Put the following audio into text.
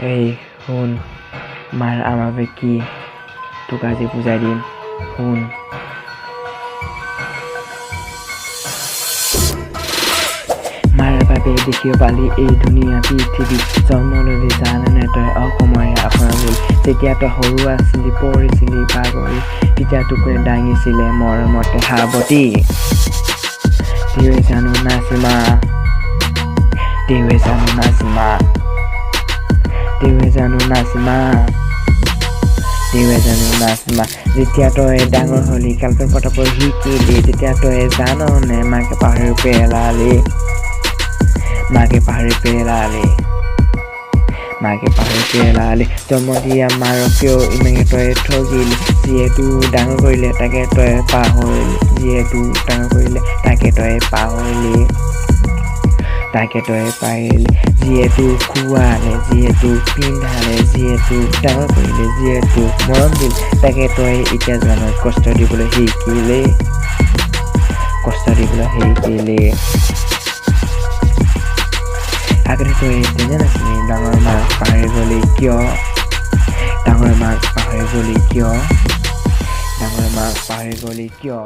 এই শুন, মাৰ আমাৰ বাবে কি তোক আজি বুজাই দিম, শুন। মাৰ বাবে দেখিব পালি এই ধুনীয়া পৃথিৱী, জন্ম ললি জানানে তই অসমৰে আপোনাৰ বুলি। যেতিয়া তই সৰু আছিলি, পঢ়িছিলি বাগৰি, তেতিয়া তোক দাঙিছিলে মৰমতে সাৱটি। তেৱে জানো নাচিমা, তেৱে জানো নাচিমা, তেৱে জানো নাচিমা, তেৱে জানো নাচিমা। যেতিয়া তই ডাঙৰ হলি, কালপন পতাব শিকিলি, তেতিয়া তই জাননে মাকে পাহৰি পেলালি, মাকে পাহৰি পেলালি, মাকে পাহৰি পেলালি। জন্ম দিয়া মাৰক কিয় ইমানে তই ঠগিলি, যিহেতু ডাঙৰ কৰিলে তাকে তই পাহৰিলি, যিহেতু ডাঙৰ কৰিলে তাকে তই পাহৰিলি, তাকে তই পাৰিলি। যিহেতু খুৱালে, যিহেতু পিন্ধালে, যিহেতু ডাঙৰ কৰিলে, যিহেতু মৰম দিলে, তাকে তই এতিয়া জান কষ্ট দিবলৈ শিকিলে, কষ্ট দিবলৈ শিকিলে। আগতে তই তেনে নাছিলি, ডাঙৰ মাক পাহৰি গলি কিয়, ডাঙৰ মাক পাহৰি গলি কিয়, ডাঙৰ মাক পাহৰি গলি কিয়।